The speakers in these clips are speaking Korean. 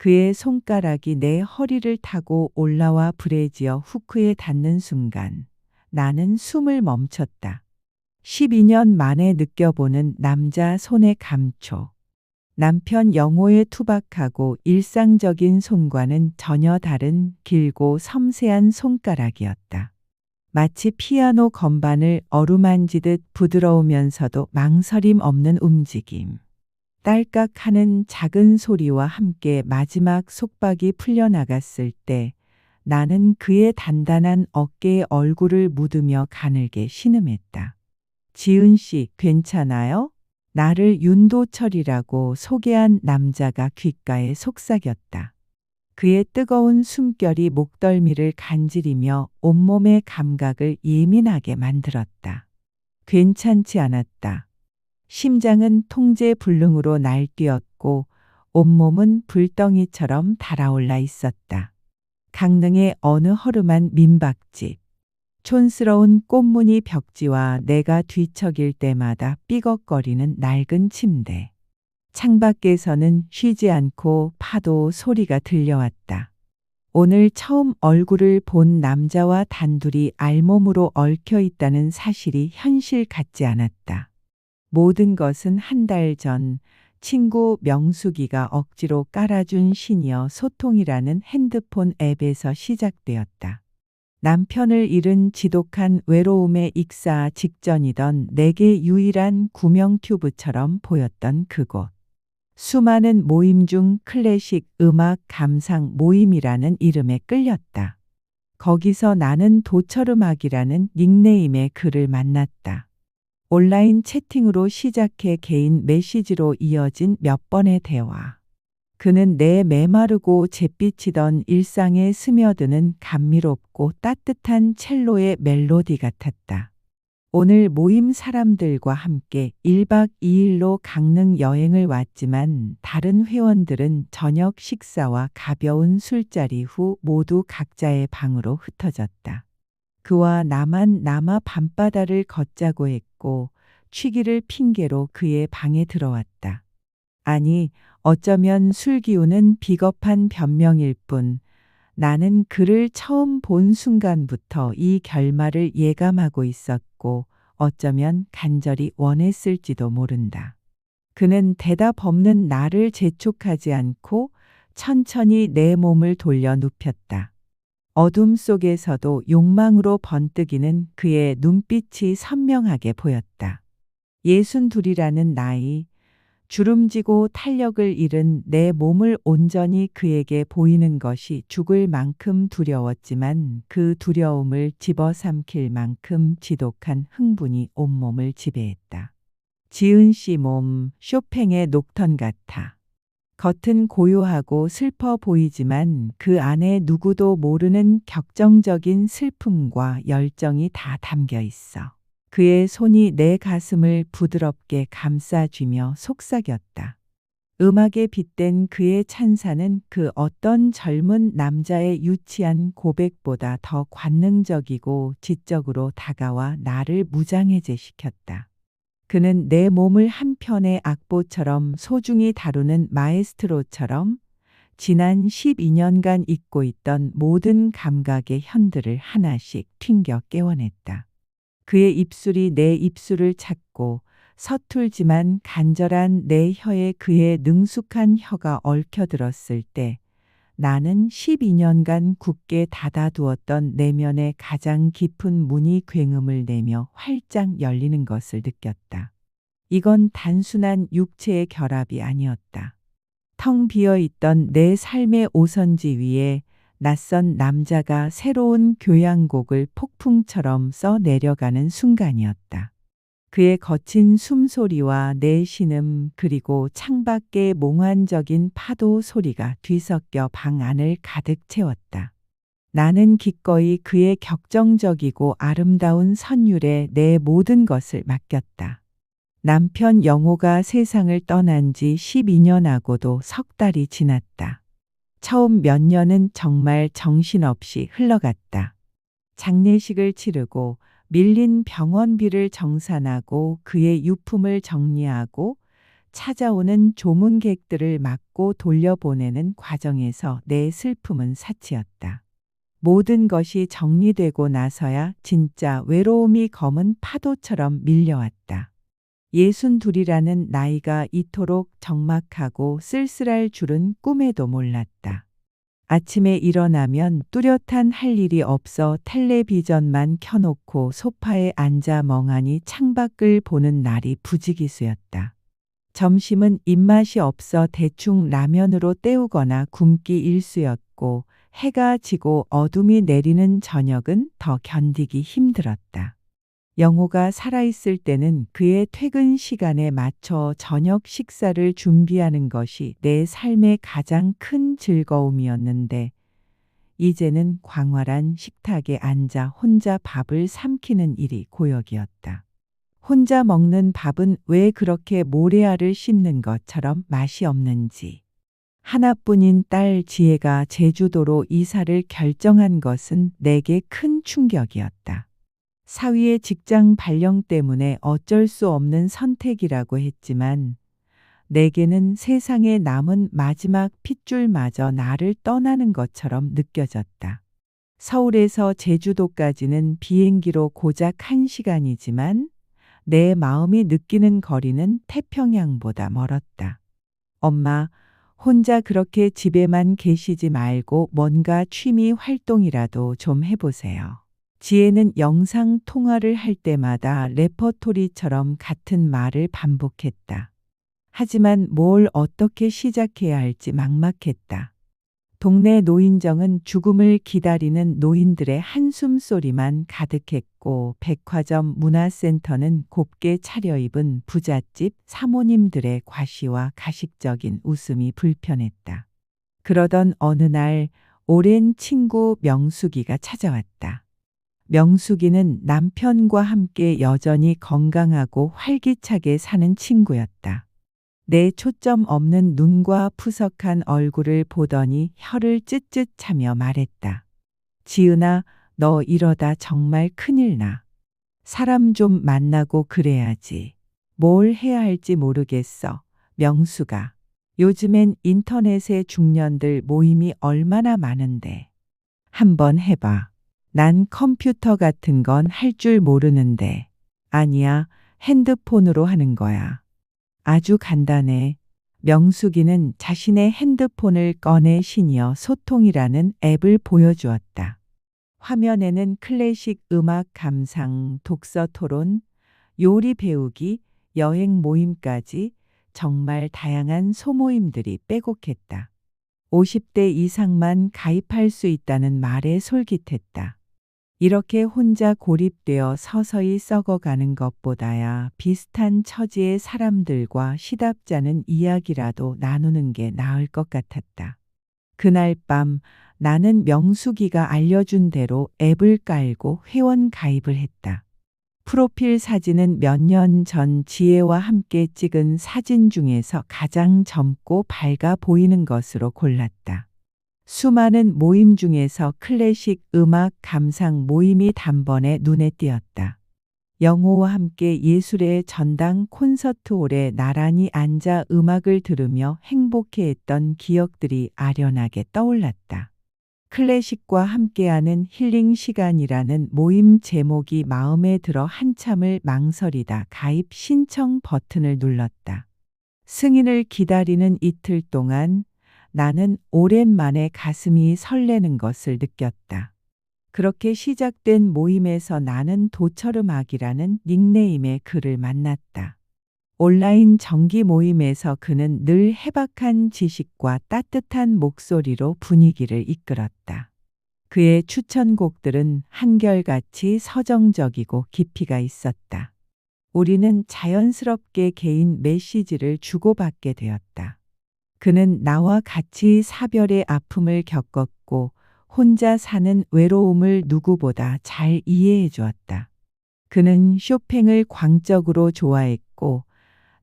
그의 손가락이 내 허리를 타고 올라와 브래지어 후크에 닿는 순간 나는 숨을 멈췄다. 12년 만에 느껴보는 남자 손의 감촉. 남편 영호의 투박하고 일상적인 손과는 전혀 다른 길고 섬세한 손가락이었다. 마치 피아노 건반을 어루만지듯 부드러우면서도 망설임 없는 움직임. 딸깍하는 작은 소리와 함께 마지막 속박이 풀려나갔을 때 나는 그의 단단한 어깨에 얼굴을 묻으며 가늘게 신음했다. 지은 씨, 괜찮아요? 나를 윤도철이라고 소개한 남자가 귓가에 속삭였다. 그의 뜨거운 숨결이 목덜미를 간지리며 온몸의 감각을 예민하게 만들었다. 괜찮지 않았다. 심장은 통제 불능으로 날뛰었고 온몸은 불덩이처럼 달아올라 있었다. 강릉의 어느 허름한 민박집. 촌스러운 꽃무늬 벽지와 내가 뒤척일 때마다 삐걱거리는 낡은 침대. 창밖에서는 쉬지 않고 파도 소리가 들려왔다. 오늘 처음 얼굴을 본 남자와 단둘이 알몸으로 얽혀 있다는 사실이 현실 같지 않았다. 모든 것은 한 달 전 친구 명숙이가 억지로 깔아준 시니어 소통이라는 핸드폰 앱에서 시작되었다. 남편을 잃은 지독한 외로움에 익사 직전이던 내게 유일한 구명 튜브처럼 보였던 그곳. 수많은 모임 중 클래식 음악 감상 모임이라는 이름에 끌렸다. 거기서 나는 도철음악이라는 닉네임의 그를 만났다. 온라인 채팅으로 시작해 개인 메시지로 이어진 몇 번의 대화. 그는 내 메마르고 잿빛이던 일상에 스며드는 감미롭고 따뜻한 첼로의 멜로디 같았다. 오늘 모임 사람들과 함께 1박 2일로 강릉 여행을 왔지만 다른 회원들은 저녁 식사와 가벼운 술자리 후 모두 각자의 방으로 흩어졌다. 그와 나만 남아 밤바다를 걷자고 했고 취기를 핑계로 그의 방에 들어왔다. 아니, 어쩌면 술 기운은 비겁한 변명일 뿐 나는 그를 처음 본 순간부터 이 결말을 예감하고 있었고 어쩌면 간절히 원했을지도 모른다. 그는 대답 없는 나를 재촉하지 않고 천천히 내 몸을 돌려 눕혔다. 어둠 속에서도 욕망으로 번뜩이는 그의 눈빛이 선명하게 보였다. 62이라는 나이, 주름지고 탄력을 잃은 내 몸을 온전히 그에게 보이는 것이 죽을 만큼 두려웠지만 그 두려움을 집어삼킬 만큼 지독한 흥분이 온몸을 지배했다. 지은 씨 몸, 쇼팽의 녹턴 같아. 겉은 고요하고 슬퍼 보이지만 그 안에 누구도 모르는 격정적인 슬픔과 열정이 다 담겨 있어. 그의 손이 내 가슴을 부드럽게 감싸쥐며 속삭였다. 음악에 빗댄 그의 찬사는 그 어떤 젊은 남자의 유치한 고백보다 더 관능적이고 지적으로 다가와 나를 무장해제시켰다. 그는 내 몸을 한편의 악보처럼 소중히 다루는 마에스트로처럼 지난 12년간 잊고 있던 모든 감각의 현들을 하나씩 튕겨 깨워냈다. 그의 입술이 내 입술을 찾고 서툴지만 간절한 내 혀에 그의 능숙한 혀가 얽혀들었을 때 나는 12년간 굳게 닫아두었던 내면의 가장 깊은 문이 굉음을 내며 활짝 열리는 것을 느꼈다. 이건 단순한 육체의 결합이 아니었다. 텅 비어있던 내 삶의 오선지 위에 낯선 남자가 새로운 교향곡을 폭풍처럼 써 내려가는 순간이었다. 그의 거친 숨소리와 내 신음 그리고 창밖의 몽환적인 파도 소리가 뒤섞여 방 안을 가득 채웠다. 나는 기꺼이 그의 격정적이고 아름다운 선율에 내 모든 것을 맡겼다. 남편 영호가 세상을 떠난 지 12년하고도 석 달이 지났다. 처음 몇 년은 정말 정신없이 흘러갔다. 장례식을 치르고 밀린 병원비를 정산하고 그의 유품을 정리하고 찾아오는 조문객들을 막고 돌려보내는 과정에서 내 슬픔은 사치였다. 모든 것이 정리되고 나서야 진짜 외로움이 검은 파도처럼 밀려왔다. 62이라는 나이가 이토록 적막하고 쓸쓸할 줄은 꿈에도 몰랐다. 아침에 일어나면 뚜렷한 할 일이 없어 텔레비전만 켜놓고 소파에 앉아 멍하니 창밖을 보는 날이 부지기수였다. 점심은 입맛이 없어 대충 라면으로 때우거나 굶기 일쑤였고 해가 지고 어둠이 내리는 저녁은 더 견디기 힘들었다. 영호가 살아있을 때는 그의 퇴근 시간에 맞춰 저녁 식사를 준비하는 것이 내 삶의 가장 큰 즐거움이었는데 이제는 광활한 식탁에 앉아 혼자 밥을 삼키는 일이 고역이었다. 혼자 먹는 밥은 왜 그렇게 모래알을 씹는 것처럼 맛이 없는지. 하나뿐인 딸 지혜가 제주도로 이사를 결정한 것은 내게 큰 충격이었다. 사위의 직장 발령 때문에 어쩔 수 없는 선택이라고 했지만 내게는 세상에 남은 마지막 핏줄마저 나를 떠나는 것처럼 느껴졌다. 서울에서 제주도까지는 비행기로 고작 1시간이지만 내 마음이 느끼는 거리는 태평양보다 멀었다. 엄마, 혼자 그렇게 집에만 계시지 말고 뭔가 취미 활동이라도 좀 해보세요. 지혜는 영상 통화를 할 때마다 레퍼토리처럼 같은 말을 반복했다. 하지만 뭘 어떻게 시작해야 할지 막막했다. 동네 노인정은 죽음을 기다리는 노인들의 한숨 소리만 가득했고 백화점 문화센터는 곱게 차려입은 부잣집 사모님들의 과시와 가식적인 웃음이 불편했다. 그러던 어느 날 오랜 친구 명숙이가 찾아왔다. 명숙이는 남편과 함께 여전히 건강하고 활기차게 사는 친구였다. 내 초점 없는 눈과 푸석한 얼굴을 보더니 혀를 쯧쯧 차며 말했다. 지은아, 너 이러다 정말 큰일 나. 사람 좀 만나고 그래야지. 뭘 해야 할지 모르겠어. 명수가. 요즘엔 인터넷에 중년들 모임이 얼마나 많은데. 한번 해봐. 난 컴퓨터 같은 건 할 줄 모르는데. 아니야, 핸드폰으로 하는 거야. 아주 간단해. 명숙이는 자신의 핸드폰을 꺼내 시니어 소통이라는 앱을 보여주었다. 화면에는 클래식 음악 감상, 독서 토론, 요리 배우기, 여행 모임까지 정말 다양한 소모임들이 빼곡했다. 50대 이상만 가입할 수 있다는 말에 솔깃했다. 이렇게 혼자 고립되어 서서히 썩어가는 것보다야 비슷한 처지의 사람들과 시답잖은 이야기라도 나누는 게 나을 것 같았다. 그날 밤 나는 명숙이가 알려준 대로 앱을 깔고 회원 가입을 했다. 프로필 사진은 몇 년 전 지혜와 함께 찍은 사진 중에서 가장 젊고 밝아 보이는 것으로 골랐다. 수많은 모임 중에서 클래식 음악 감상 모임이 단번에 눈에 띄었다. 영호와 함께 예술의 전당 콘서트홀에 나란히 앉아 음악을 들으며 행복해했던 기억들이 아련하게 떠올랐다. 클래식과 함께하는 힐링 시간이라는 모임 제목이 마음에 들어 한참을 망설이다 가입 신청 버튼을 눌렀다. 승인을 기다리는 이틀 동안 나는 오랜만에 가슴이 설레는 것을 느꼈다. 그렇게 시작된 모임에서 나는 도철음악이라는 닉네임의 그를 만났다. 온라인 정기 모임에서 그는 늘 해박한 지식과 따뜻한 목소리로 분위기를 이끌었다. 그의 추천곡들은 한결같이 서정적이고 깊이가 있었다. 우리는 자연스럽게 개인 메시지를 주고받게 되었다. 그는 나와 같이 사별의 아픔을 겪었고 혼자 사는 외로움을 누구보다 잘 이해해 주었다. 그는 쇼팽을 광적으로 좋아했고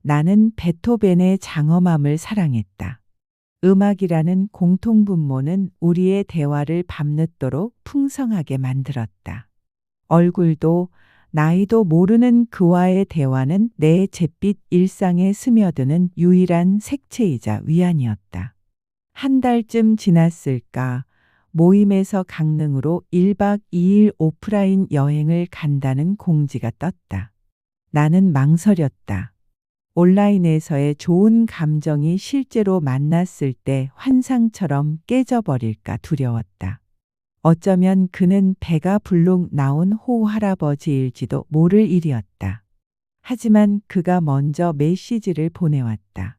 나는 베토벤의 장엄함을 사랑했다. 음악이라는 공통분모는 우리의 대화를 밤늦도록 풍성하게 만들었다. 얼굴도 나이도 모르는 그와의 대화는 내 잿빛 일상에 스며드는 유일한 색채이자 위안이었다. 한 달쯤 지났을까 모임에서 강릉으로 1박 2일 오프라인 여행을 간다는 공지가 떴다. 나는 망설였다. 온라인에서의 좋은 감정이 실제로 만났을 때 환상처럼 깨져버릴까 두려웠다. 어쩌면 그는 배가 불룩 나온 호할아버지일지도 모를 일이었다. 하지만 그가 먼저 메시지를 보내왔다.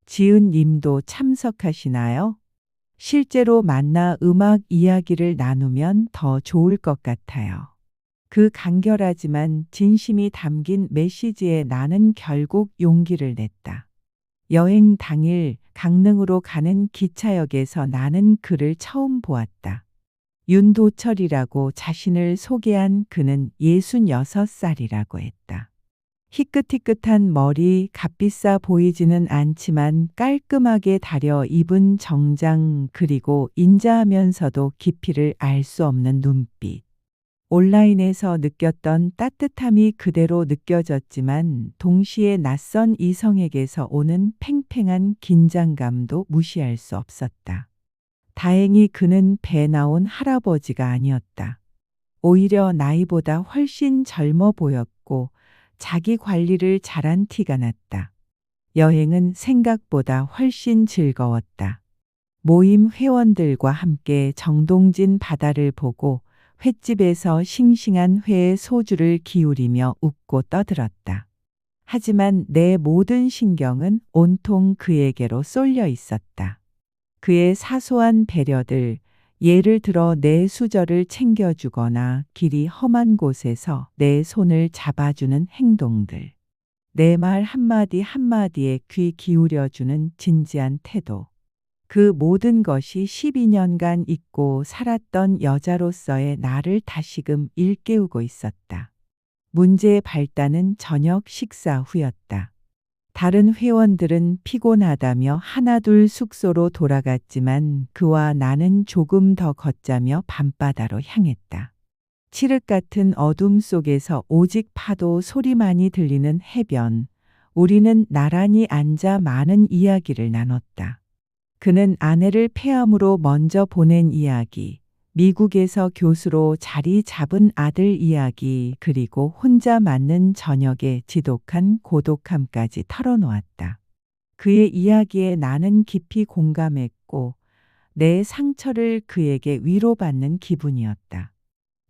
지은 님도 참석하시나요? 실제로 만나 음악 이야기를 나누면 더 좋을 것 같아요. 그 간결하지만 진심이 담긴 메시지에 나는 결국 용기를 냈다. 여행 당일 강릉으로 가는 기차역에서 나는 그를 처음 보았다. 윤도철이라고 자신을 소개한 그는 66살이라고 했다. 희끗희끗한 머리, 값비싸 보이지는 않지만 깔끔하게 다려 입은 정장, 그리고 인자하면서도 깊이를 알 수 없는 눈빛. 온라인에서 느꼈던 따뜻함이 그대로 느껴졌지만 동시에 낯선 이성에게서 오는 팽팽한 긴장감도 무시할 수 없었다. 다행히 그는 배 나온 할아버지가 아니었다. 오히려 나이보다 훨씬 젊어 보였고 자기 관리를 잘한 티가 났다. 여행은 생각보다 훨씬 즐거웠다. 모임 회원들과 함께 정동진 바다를 보고 횟집에서 싱싱한 회에 소주를 기울이며 웃고 떠들었다. 하지만 내 모든 신경은 온통 그에게로 쏠려 있었다. 그의 사소한 배려들, 예를 들어 내 수저를 챙겨주거나 길이 험한 곳에서 내 손을 잡아주는 행동들, 내 말 한마디 한마디에 귀 기울여주는 진지한 태도, 그 모든 것이 12년간 잊고 살았던 여자로서의 나를 다시금 일깨우고 있었다. 문제의 발단은 저녁 식사 후였다. 다른 회원들은 피곤하다며 하나둘 숙소로 돌아갔지만 그와 나는 조금 더 걷자며 밤바다로 향했다. 칠흑 같은 어둠 속에서 오직 파도 소리만이 들리는 해변. 우리는 나란히 앉아 많은 이야기를 나눴다. 그는 아내를 폐암으로 먼저 보낸 이야기, 미국에서 교수로 자리 잡은 아들 이야기, 그리고 혼자 맞는 저녁의 지독한 고독함까지 털어놓았다. 그의 이야기에 나는 깊이 공감했고 내 상처를 그에게 위로받는 기분이었다.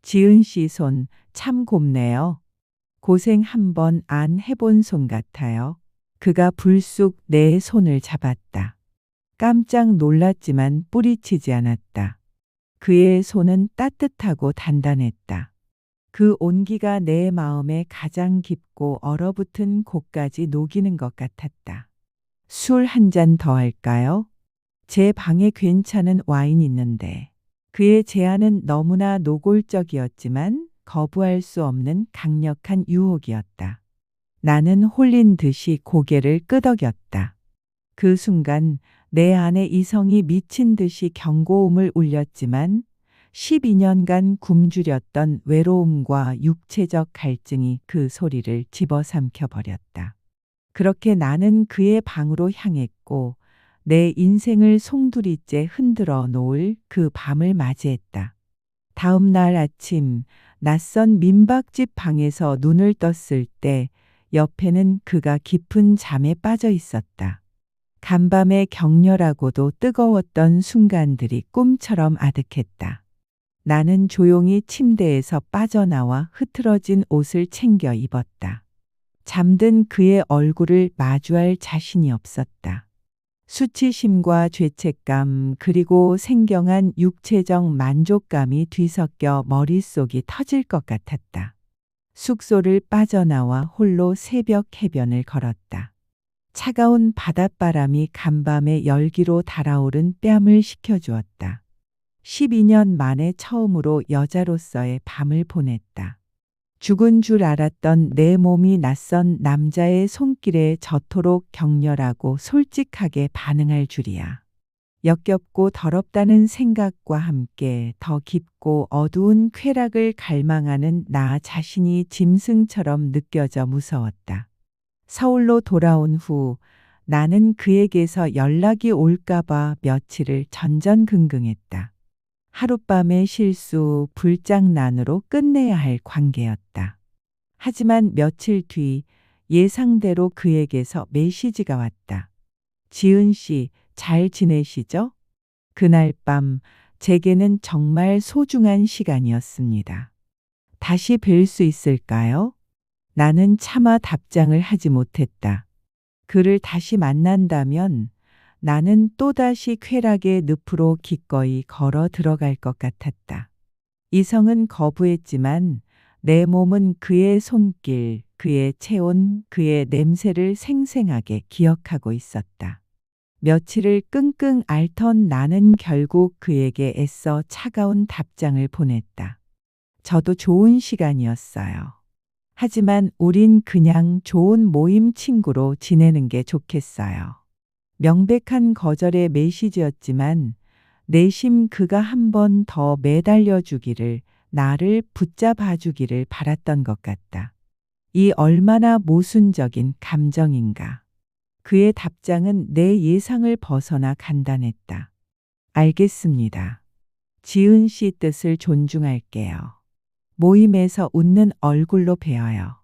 지은 씨 손 참 곱네요. 고생 한번 안 해본 손 같아요. 그가 불쑥 내 손을 잡았다. 깜짝 놀랐지만 뿌리치지 않았다. 그의 손은 따뜻하고 단단했다. 그 온기가 내 마음에 가장 깊고 얼어붙은 곳까지 녹이는 것 같았다. 술 한 잔 더 할까요? 제 방에 괜찮은 와인 있는데. 그의 제안은 너무나 노골적이었지만 거부할 수 없는 강력한 유혹이었다. 나는 홀린 듯이 고개를 끄덕였다. 그 순간 내 안에 이성이 미친 듯이 경고음을 울렸지만 12년간 굶주렸던 외로움과 육체적 갈증이 그 소리를 집어삼켜 버렸다. 그렇게 나는 그의 방으로 향했고 내 인생을 송두리째 흔들어 놓을 그 밤을 맞이했다. 다음 날 아침 낯선 민박집 방에서 눈을 떴을 때 옆에는 그가 깊은 잠에 빠져 있었다. 간밤에 격렬하고도 뜨거웠던 순간들이 꿈처럼 아득했다. 나는 조용히 침대에서 빠져나와 흐트러진 옷을 챙겨 입었다. 잠든 그의 얼굴을 마주할 자신이 없었다. 수치심과 죄책감 그리고 생경한 육체적 만족감이 뒤섞여 머릿속이 터질 것 같았다. 숙소를 빠져나와 홀로 새벽 해변을 걸었다. 차가운 바닷바람이 간밤의 열기로 달아오른 뺨을 식혀주었다. 12년 만에 처음으로 여자로서의 밤을 보냈다. 죽은 줄 알았던 내 몸이 낯선 남자의 손길에 저토록 격렬하고 솔직하게 반응할 줄이야. 역겹고 더럽다는 생각과 함께 더 깊고 어두운 쾌락을 갈망하는 나 자신이 짐승처럼 느껴져 무서웠다. 서울로 돌아온 후 나는 그에게서 연락이 올까봐 며칠을 전전긍긍했다. 하룻밤의 실수, 불장난으로 끝내야 할 관계였다. 하지만 며칠 뒤 예상대로 그에게서 메시지가 왔다. 지은 씨, 잘 지내시죠? 그날 밤 제게는 정말 소중한 시간이었습니다. 다시 뵐 수 있을까요? 나는 차마 답장을 하지 못했다. 그를 다시 만난다면 나는 또다시 쾌락의 늪으로 기꺼이 걸어 들어갈 것 같았다. 이성은 거부했지만 내 몸은 그의 손길, 그의 체온, 그의 냄새를 생생하게 기억하고 있었다. 며칠을 끙끙 앓던 나는 결국 그에게 애써 차가운 답장을 보냈다. 저도 좋은 시간이었어요. 하지만 우린 그냥 좋은 모임 친구로 지내는 게 좋겠어요. 명백한 거절의 메시지였지만 내심 그가 한 번 더 매달려 주기를, 나를 붙잡아 주기를 바랐던 것 같다. 이 얼마나 모순적인 감정인가. 그의 답장은 내 예상을 벗어나 간단했다. 알겠습니다. 지은 씨 뜻을 존중할게요. 모임에서 웃는 얼굴로 뵈어요.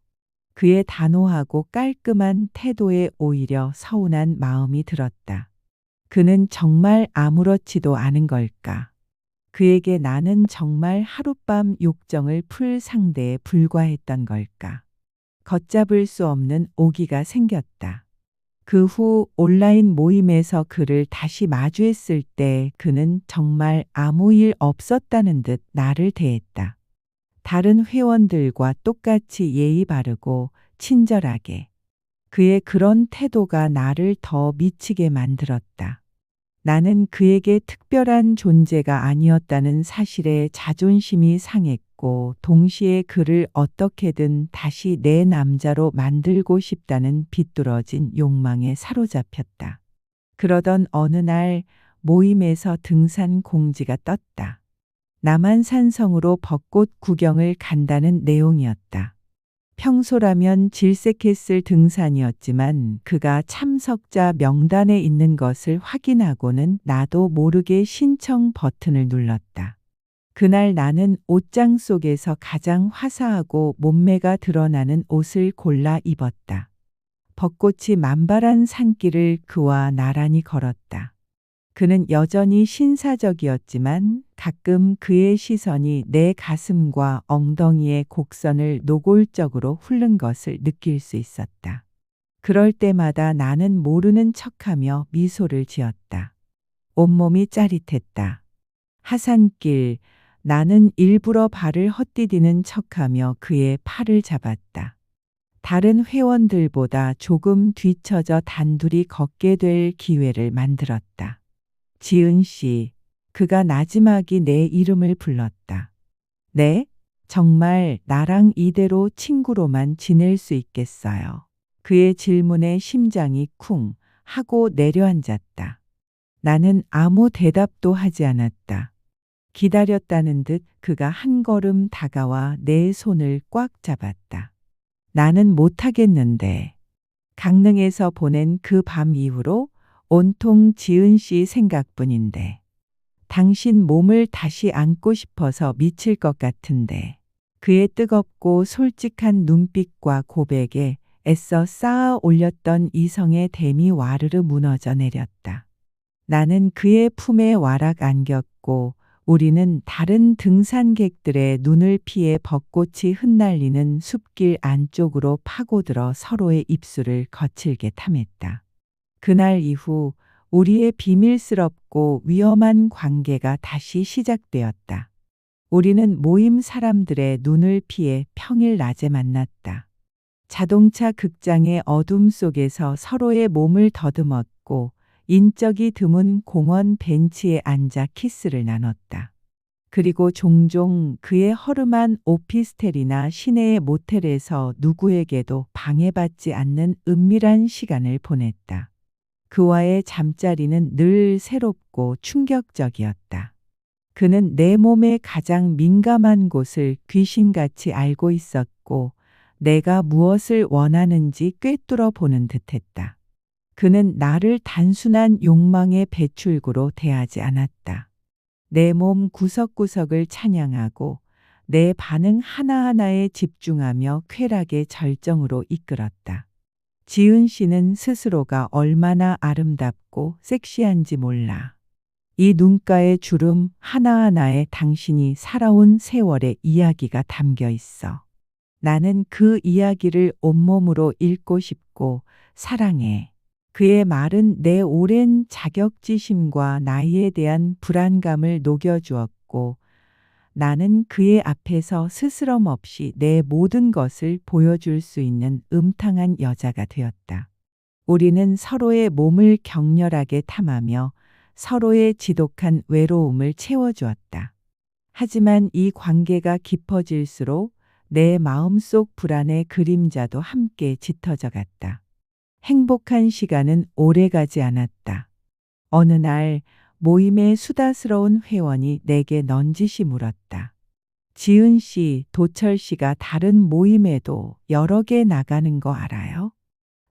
그의 단호하고 깔끔한 태도에 오히려 서운한 마음이 들었다. 그는 정말 아무렇지도 않은 걸까? 그에게 나는 정말 하룻밤 욕정을 풀 상대에 불과했던 걸까? 걷잡을 수 없는 오기가 생겼다. 그 후 온라인 모임에서 그를 다시 마주했을 때 그는 정말 아무 일 없었다는 듯 나를 대했다. 다른 회원들과 똑같이 예의 바르고 친절하게. 그의 그런 태도가 나를 더 미치게 만들었다. 나는 그에게 특별한 존재가 아니었다는 사실에 자존심이 상했고 동시에 그를 어떻게든 다시 내 남자로 만들고 싶다는 비뚤어진 욕망에 사로잡혔다. 그러던 어느 날 모임에서 등산 공지가 떴다. 남한산성으로 벚꽃 구경을 간다는 내용이었다. 평소라면 질색했을 등산이었지만 그가 참석자 명단에 있는 것을 확인하고는 나도 모르게 신청 버튼을 눌렀다. 그날 나는 옷장 속에서 가장 화사하고 몸매가 드러나는 옷을 골라 입었다. 벚꽃이 만발한 산길을 그와 나란히 걸었다. 그는 여전히 신사적이었지만 가끔 그의 시선이 내 가슴과 엉덩이의 곡선을 노골적으로 훑는 것을 느낄 수 있었다. 그럴 때마다 나는 모르는 척하며 미소를 지었다. 온몸이 짜릿했다. 하산길, 나는 일부러 발을 헛디디는 척하며 그의 팔을 잡았다. 다른 회원들보다 조금 뒤처져 단둘이 걷게 될 기회를 만들었다. 지은 씨, 그가 나지막이 내 이름을 불렀다. 네? 정말 나랑 이대로 친구로만 지낼 수 있겠어요? 그의 질문에 심장이 쿵 하고 내려앉았다. 나는 아무 대답도 하지 않았다. 기다렸다는 듯 그가 한 걸음 다가와 내 손을 꽉 잡았다. 나는 못하겠는데. 강릉에서 보낸 그 밤 이후로 온통 지은 씨 생각뿐인데. 당신 몸을 다시 안고 싶어서 미칠 것 같은데. 그의 뜨겁고 솔직한 눈빛과 고백에 애써 쌓아 올렸던 이성의 댐이 와르르 무너져 내렸다. 나는 그의 품에 와락 안겼고 우리는 다른 등산객들의 눈을 피해 벚꽃이 흩날리는 숲길 안쪽으로 파고들어 서로의 입술을 거칠게 탐했다. 그날 이후 우리의 비밀스럽고 위험한 관계가 다시 시작되었다. 우리는 모임 사람들의 눈을 피해 평일 낮에 만났다. 자동차 극장의 어둠 속에서 서로의 몸을 더듬었고 인적이 드문 공원 벤치에 앉아 키스를 나눴다. 그리고 종종 그의 허름한 오피스텔이나 시내의 모텔에서 누구에게도 방해받지 않는 은밀한 시간을 보냈다. 그와의 잠자리는 늘 새롭고 충격적이었다. 그는 내 몸의 가장 민감한 곳을 귀신같이 알고 있었고 내가 무엇을 원하는지 꿰뚫어 보는 듯했다. 그는 나를 단순한 욕망의 배출구로 대하지 않았다. 내 몸 구석구석을 찬양하고 내 반응 하나하나에 집중하며 쾌락의 절정으로 이끌었다. 지은 씨는 스스로가 얼마나 아름답고 섹시한지 몰라. 이 눈가의 주름 하나하나에 당신이 살아온 세월의 이야기가 담겨 있어. 나는 그 이야기를 온몸으로 읽고 싶고 사랑해. 그의 말은 내 오랜 자격지심과 나이에 대한 불안감을 녹여주었고 나는 그의 앞에서 스스럼 없이 내 모든 것을 보여줄 수 있는 음탕한 여자가 되었다. 우리는 서로의 몸을 격렬하게 탐하며 서로의 지독한 외로움을 채워주었다. 하지만 이 관계가 깊어질수록 내 마음속 불안의 그림자도 함께 짙어져 갔다. 행복한 시간은 오래가지 않았다. 어느 날 모임의 수다스러운 회원이 내게 넌지시 물었다. 지은 씨, 도철 씨가 다른 모임에도 여러 개 나가는 거 알아요?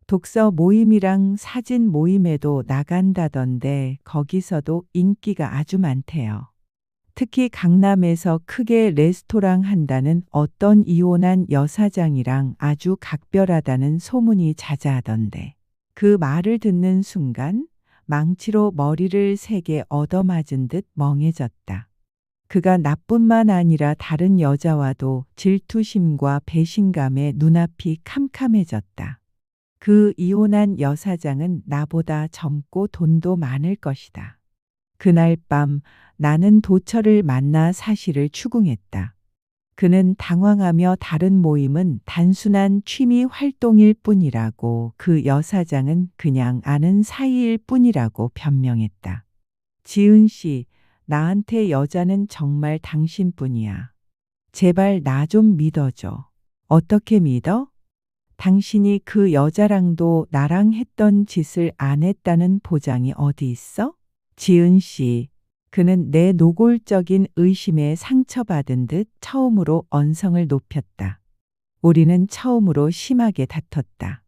독서 모임이랑 사진 모임에도 나간다던데 거기서도 인기가 아주 많대요. 특히 강남에서 크게 레스토랑 한다는 어떤 이혼한 여사장이랑 아주 각별하다는 소문이 자자하던데. 그 말을 듣는 순간 망치로 머리를 세게 얻어맞은 듯 멍해졌다. 그가 나뿐만 아니라 다른 여자와도 질투심과 배신감에 눈앞이 캄캄해졌다. 그 이혼한 여사장은 나보다 젊고 돈도 많을 것이다. 그날 밤 나는 도철을 만나 사실을 추궁했다. 그는 당황하며 다른 모임은 단순한 취미 활동일 뿐이라고 그 여사장은 그냥 아는 사이일 뿐이라고 변명했다. 지은 씨, 나한테 여자는 정말 당신뿐이야. 제발 나 좀 믿어줘. 어떻게 믿어? 당신이 그 여자랑도 나랑 했던 짓을 안 했다는 보장이 어디 있어? 지은 씨, 그는 내 노골적인 의심에 상처받은 듯 처음으로 언성을 높였다. 우리는 처음으로 심하게 다퉜다.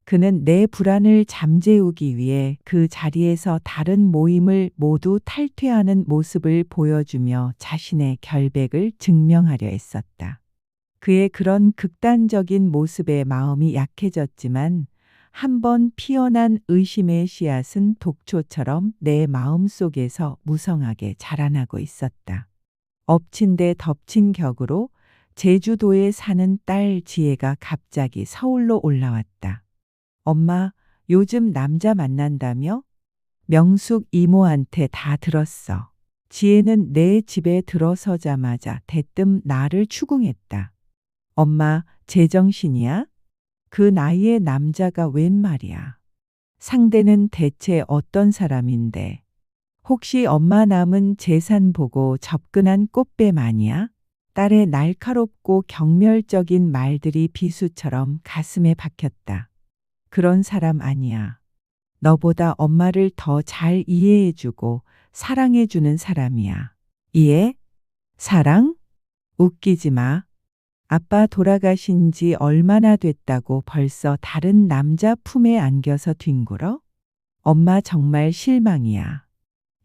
그는 내 불안을 잠재우기 위해 그 자리에서 다른 모임을 모두 탈퇴하는 모습을 보여주며 자신의 결백을 증명하려 했었다. 그의 그런 극단적인 모습에 마음이 약해졌지만 한번 피어난 의심의 씨앗은 독초처럼 내 마음속에서 무성하게 자라나고 있었다. 엎친 데 덮친 격으로 제주도에 사는 딸 지혜가 갑자기 서울로 올라왔다. 엄마, 요즘 남자 만난다며? 명숙 이모한테 다 들었어. 지혜는 내 집에 들어서자마자 대뜸 나를 추궁했다. 엄마, 제정신이야? 그 나이에 남자가 웬 말이야. 상대는 대체 어떤 사람인데. 혹시 엄마 남은 재산 보고 접근한 꽃뱀 아니야? 딸의 날카롭고 경멸적인 말들이 비수처럼 가슴에 박혔다. 그런 사람 아니야. 너보다 엄마를 더 잘 이해해주고 사랑해주는 사람이야. 이해? 사랑? 웃기지 마. 아빠 돌아가신 지 얼마나 됐다고 벌써 다른 남자 품에 안겨서 뒹굴어? 엄마 정말 실망이야.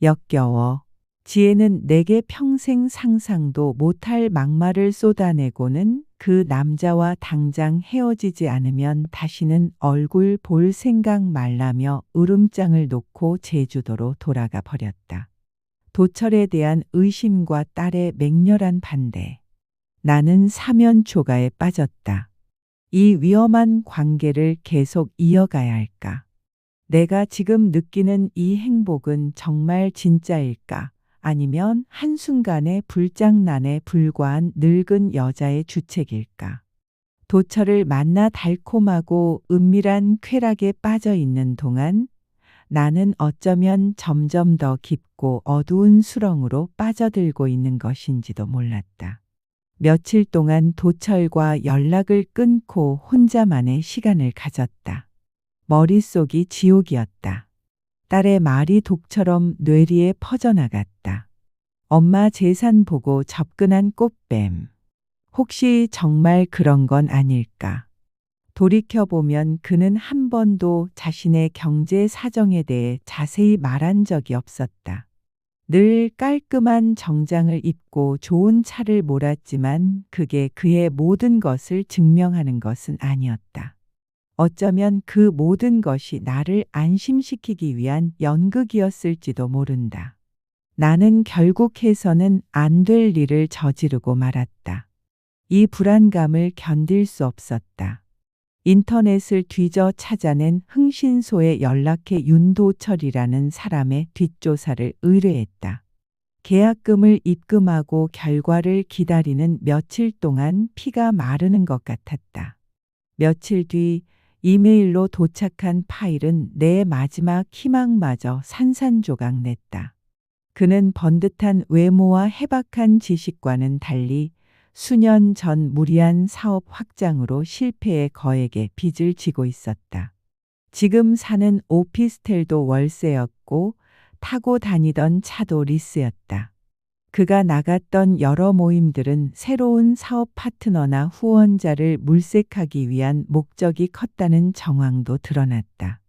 역겨워. 지혜는 내게 평생 상상도 못할 막말을 쏟아내고는 그 남자와 당장 헤어지지 않으면 다시는 얼굴 볼 생각 말라며 으름장을 놓고 제주도로 돌아가 버렸다. 도철에 대한 의심과 딸의 맹렬한 반대. 나는 사면초가에 빠졌다. 이 위험한 관계를 계속 이어가야 할까? 내가 지금 느끼는 이 행복은 정말 진짜일까? 아니면 한순간의 불장난에 불과한 늙은 여자의 주책일까? 도철을 만나 달콤하고 은밀한 쾌락에 빠져 있는 동안 나는 어쩌면 점점 더 깊고 어두운 수렁으로 빠져들고 있는 것인지도 몰랐다. 며칠 동안 도철과 연락을 끊고 혼자만의 시간을 가졌다. 머릿속이 지옥이었다. 딸의 말이 독처럼 뇌리에 퍼져나갔다. 엄마 재산 보고 접근한 꽃뱀. 혹시 정말 그런 건 아닐까? 돌이켜보면 그는 한 번도 자신의 경제 사정에 대해 자세히 말한 적이 없었다. 늘 깔끔한 정장을 입고 좋은 차를 몰았지만 그게 그의 모든 것을 증명하는 것은 아니었다. 어쩌면 그 모든 것이 나를 안심시키기 위한 연극이었을지도 모른다. 나는 결국 해서는 안 될 일을 저지르고 말았다. 이 불안감을 견딜 수 없었다. 인터넷을 뒤져 찾아낸 흥신소에 연락해 윤도철이라는 사람의 뒷조사를 의뢰했다. 계약금을 입금하고 결과를 기다리는 며칠 동안 피가 마르는 것 같았다. 며칠 뒤 이메일로 도착한 파일은 내 마지막 희망마저 산산조각 냈다. 그는 번듯한 외모와 해박한 지식과는 달리 수년 전 무리한 사업 확장으로 실패해 거액의 빚을 지고 있었다. 지금 사는 오피스텔도 월세였고 타고 다니던 차도 리스였다. 그가 나갔던 여러 모임들은 새로운 사업 파트너나 후원자를 물색하기 위한 목적이 컸다는 정황도 드러났다.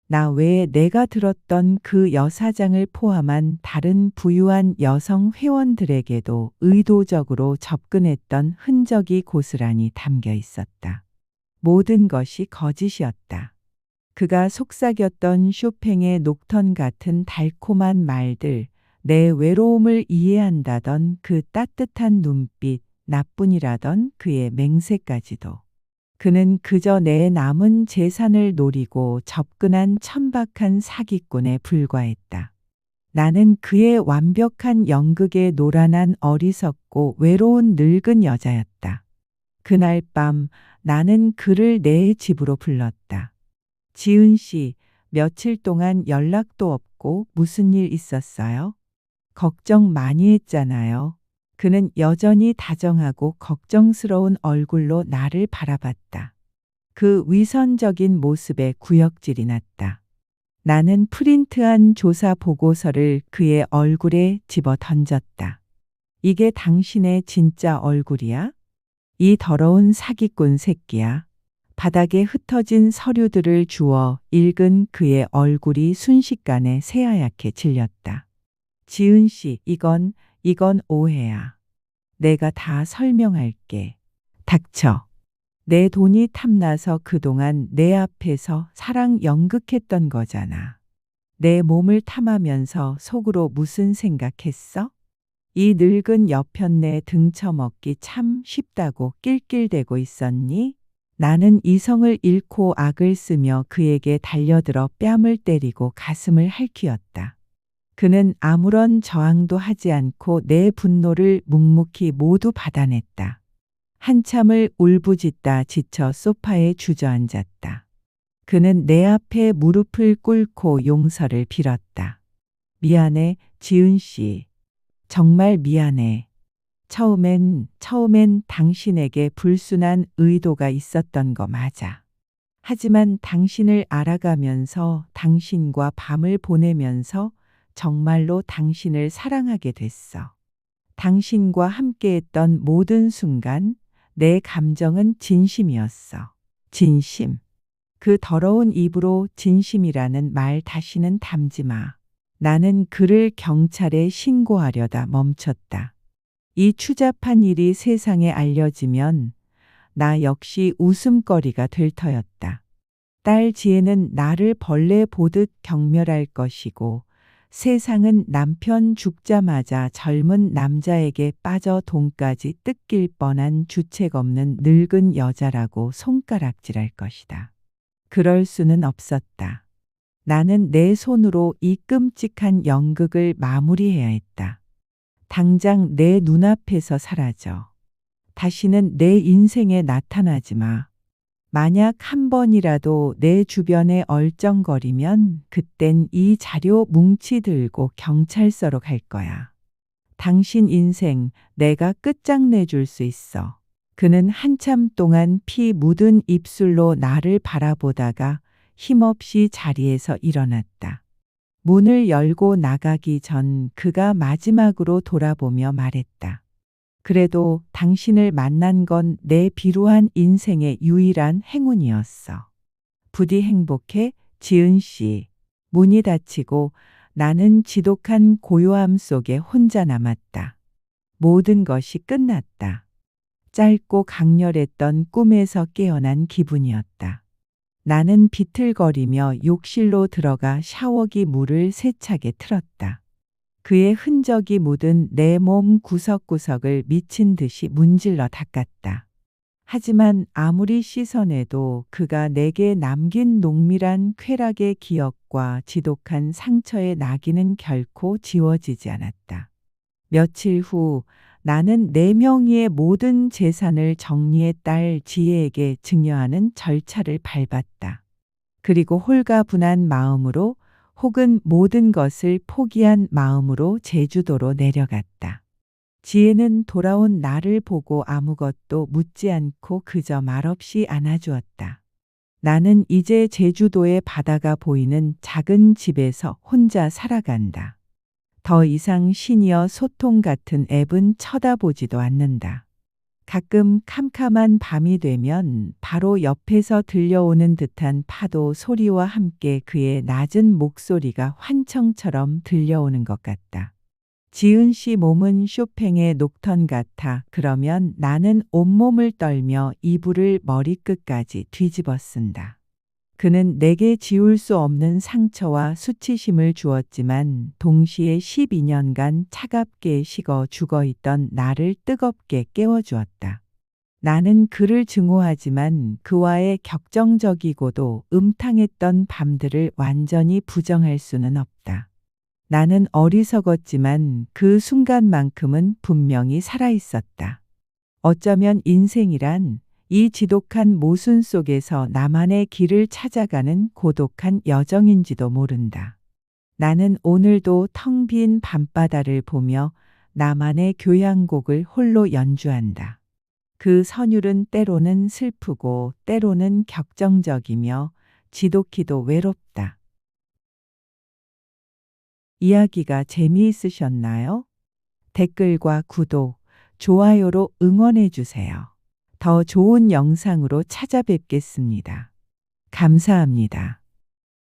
나 외에 내가 들었던 그 여사장을 포함한 다른 부유한 여성 회원들에게도 의도적으로 접근했던 흔적이 고스란히 담겨 있었다. 모든 것이 거짓이었다. 그가 속삭였던 쇼팽의 녹턴 같은 달콤한 말들, 내 외로움을 이해한다던 그 따뜻한 눈빛, 나뿐이라던 그의 맹세까지도. 그는 그저 내 남은 재산을 노리고 접근한 천박한 사기꾼에 불과했다. 나는 그의 완벽한 연극에 노란한 어리석고 외로운 늙은 여자였다. 그날 밤 나는 그를 내 집으로 불렀다. 지은 씨, 며칠 동안 연락도 없고 무슨 일 있었어요? 걱정 많이 했잖아요. 그는 여전히 다정하고 걱정스러운 얼굴로 나를 바라봤다. 그 위선적인 모습에 구역질이 났다. 나는 프린트한 조사 보고서를 그의 얼굴에 집어 던졌다. 이게 당신의 진짜 얼굴이야? 이 더러운 사기꾼 새끼야. 바닥에 흩어진 서류들을 주워 읽은 그의 얼굴이 순식간에 새하얗게 질렸다. 지은 씨, 이건 오해야. 내가 다 설명할게. 닥쳐. 내 돈이 탐나서 그동안 내 앞에서 사랑 연극했던 거잖아. 내 몸을 탐하면서 속으로 무슨 생각했어? 이 늙은 여편네 등쳐먹기 참 쉽다고 낄낄대고 있었니? 나는 이성을 잃고 악을 쓰며 그에게 달려들어 뺨을 때리고 가슴을 핥히었다. 그는 아무런 저항도 하지 않고 내 분노를 묵묵히 모두 받아냈다. 한참을 울부짖다 지쳐 소파에 주저앉았다. 그는 내 앞에 무릎을 꿇고 용서를 빌었다. 미안해, 지은 씨. 정말 미안해. 처음엔 당신에게 불순한 의도가 있었던 거 맞아. 하지만 당신을 알아가면서 당신과 밤을 보내면서 정말로 당신을 사랑하게 됐어. 당신과 함께했던 모든 순간 내 감정은 진심이었어. 진심. 그 더러운 입으로 진심이라는 말 다시는 담지 마. 나는 그를 경찰에 신고하려다 멈췄다. 이 추잡한 일이 세상에 알려지면 나 역시 웃음거리가 될 터였다. 딸 지혜는 나를 벌레 보듯 경멸할 것이고 세상은 남편 죽자마자 젊은 남자에게 빠져 돈까지 뜯길 뻔한 주책 없는 늙은 여자라고 손가락질할 것이다. 그럴 수는 없었다. 나는 내 손으로 이 끔찍한 연극을 마무리해야 했다. 당장 내 눈앞에서 사라져. 다시는 내 인생에 나타나지 마. 만약 한 번이라도 내 주변에 얼쩡거리면 그땐 이 자료 뭉치 들고 경찰서로 갈 거야. 당신 인생 내가 끝장내줄 수 있어. 그는 한참 동안 피 묻은 입술로 나를 바라보다가 힘없이 자리에서 일어났다. 문을 열고 나가기 전 그가 마지막으로 돌아보며 말했다. 그래도 당신을 만난 건 내 비루한 인생의 유일한 행운이었어. 부디 행복해, 지은 씨. 문이 닫히고 나는 지독한 고요함 속에 혼자 남았다. 모든 것이 끝났다. 짧고 강렬했던 꿈에서 깨어난 기분이었다. 나는 비틀거리며 욕실로 들어가 샤워기 물을 세차게 틀었다. 그의 흔적이 묻은 내 몸 구석구석을 미친 듯이 문질러 닦았다. 하지만 아무리 씻어내도 그가 내게 남긴 농밀한 쾌락의 기억과 지독한 상처의 낙인은 결코 지워지지 않았다. 며칠 후 나는 내 명의의 모든 재산을 정리해 딸 지혜에게 증여하는 절차를 밟았다. 그리고 홀가분한 마음으로 혹은 모든 것을 포기한 마음으로 제주도로 내려갔다. 지혜는 돌아온 나를 보고 아무것도 묻지 않고 그저 말없이 안아주었다. 나는 이제 제주도의 바다가 보이는 작은 집에서 혼자 살아간다. 더 이상 시니어 소통 같은 앱은 쳐다보지도 않는다. 가끔 캄캄한 밤이 되면 바로 옆에서 들려오는 듯한 파도 소리와 함께 그의 낮은 목소리가 환청처럼 들려오는 것 같다. 지은 씨 몸은 쇼팽의 녹턴 같아. 그러면 나는 온몸을 떨며 이불을 머리끝까지 뒤집어 쓴다. 그는 내게 지울 수 없는 상처와 수치심을 주었지만 동시에 12년간 차갑게 식어 죽어있던 나를 뜨겁게 깨워주었다. 나는 그를 증오하지만 그와의 격정적이고도 음탕했던 밤들을 완전히 부정할 수는 없다. 나는 어리석었지만 그 순간만큼은 분명히 살아있었다. 어쩌면 인생이란 이 지독한 모순 속에서 나만의 길을 찾아가는 고독한 여정인지도 모른다. 나는 오늘도 텅 빈 밤바다를 보며 나만의 교향곡을 홀로 연주한다. 그 선율은 때로는 슬프고 때로는 격정적이며 지독히도 외롭다. 이야기가 재미있으셨나요? 댓글과 구독, 좋아요로 응원해 주세요. 더 좋은 영상으로 찾아뵙겠습니다. 감사합니다.